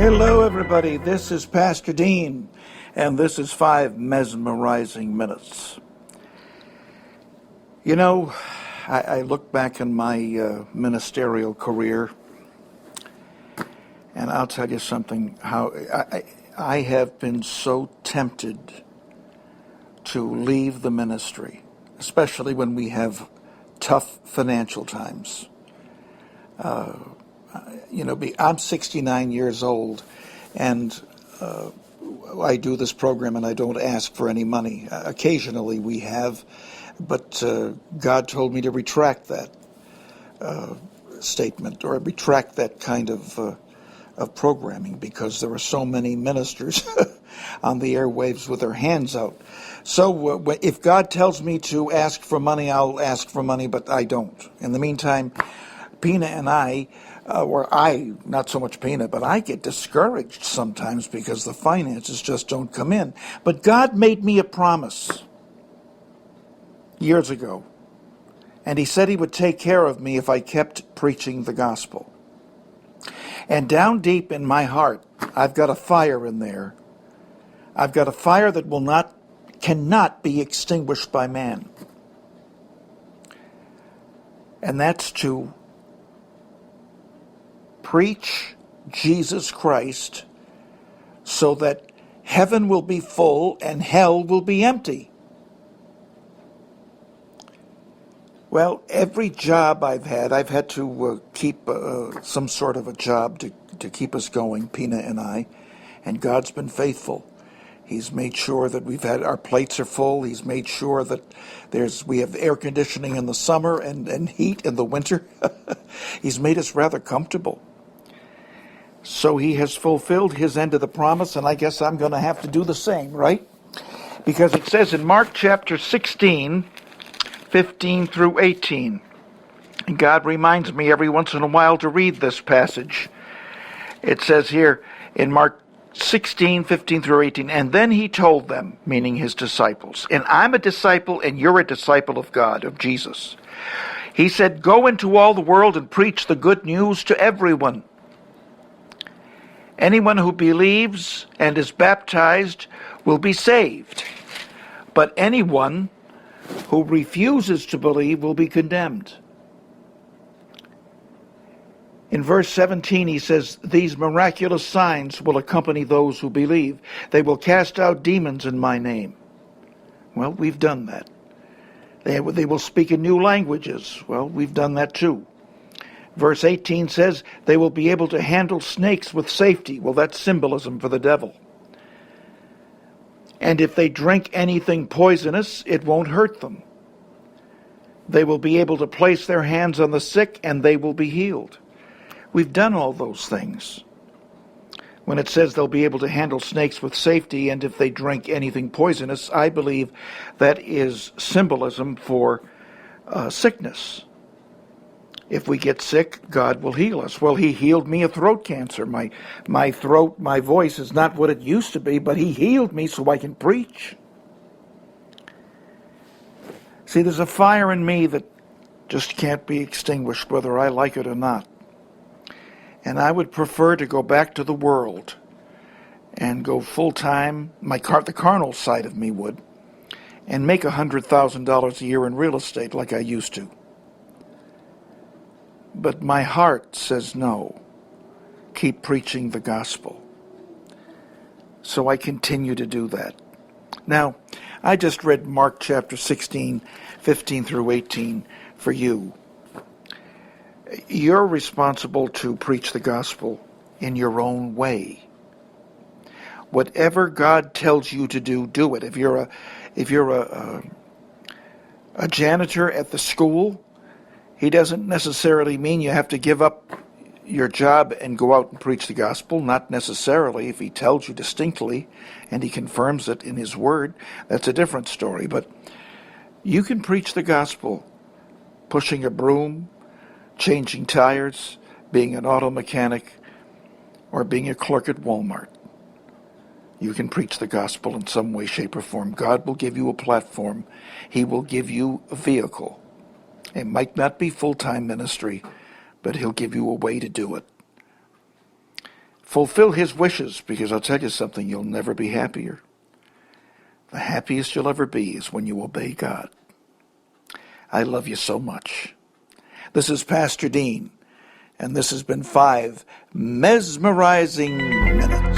Hello, everybody. This is Pastor Dean, and this is 5 Mesmerizing Minutes. You know, I look back in my ministerial career, and I'll tell you something, how I have been so tempted to leave the ministry, especially when we have tough financial times. I'm 69 years old, and I do this program and I don't ask for any money. Occasionally we have, but God told me to retract that statement, or retract that kind of programming, because there are so many ministers on the airwaves with their hands out. So if God tells me to ask for money, I'll ask for money, but I don't. In the meantime, Pina and not so much Pina, but I get discouraged sometimes because the finances just don't come in. But God made me a promise years ago, and He said He would take care of me if I kept preaching the gospel. And down deep in my heart, I've got a fire in there. I've got a fire that cannot be extinguished by man. And that's to preach Jesus Christ so that heaven will be full and hell will be empty. Well, every job I've had to keep some sort of a job to keep us going, Pina and I, and God's been faithful. He's made sure that our plates are full. He's made sure that we have air conditioning in the summer and heat in the winter. He's made us rather comfortable. So He has fulfilled His end of the promise, and I guess I'm going to have to do the same, right? Because it says in Mark chapter 16, 15 through 18, and God reminds me every once in a while to read this passage. It says here in Mark 16, 15 through 18, and then He told them, meaning His disciples, and I'm a disciple and you're a disciple of God, of Jesus. He said, go into all the world and preach the good news to everyone. Anyone who believes and is baptized will be saved, but anyone who refuses to believe will be condemned. In verse 17 he says, these miraculous signs will accompany those who believe. They will cast out demons in my name. Well, we've done that. They will speak in new languages. Well, we've done that too. Verse 18 says, they will be able to handle snakes with safety. Well, that's symbolism for the devil. And if they drink anything poisonous, it won't hurt them. They will be able to place their hands on the sick and they will be healed. We've done all those things. When it says they'll be able to handle snakes with safety, and if they drink anything poisonous, I believe that is symbolism for sickness. If we get sick, God will heal us. Well, He healed me of throat cancer. My throat, my voice is not what it used to be, but He healed me so I can preach. See, there's a fire in me that just can't be extinguished, whether I like it or not. And I would prefer to go back to the world and go full-time, the carnal side of me would, and make $100,000 a year in real estate like I used to. But my heart says no. Keep preaching the gospel. So I continue to do that. Now, I just read Mark chapter 16, 15 through 18 for you. You're responsible to preach the gospel in your own way. Whatever God tells you to do, do it. If you're a janitor at the school, He doesn't necessarily mean you have to give up your job and go out and preach the gospel. Not necessarily. If He tells you distinctly and He confirms it in His word, that's a different story. But you can preach the gospel pushing a broom, changing tires, being an auto mechanic, or being a clerk at Walmart. You can preach the gospel in some way, shape, or form. God will give you a platform. He will give you a vehicle. It might not be full-time ministry, but He'll give you a way to do it. Fulfill his wishes, because I'll tell you something, you'll never be happier. The happiest you'll ever be is when you obey God. I love you so much. This is Pastor Dean, and this has been 5 mesmerizing minutes.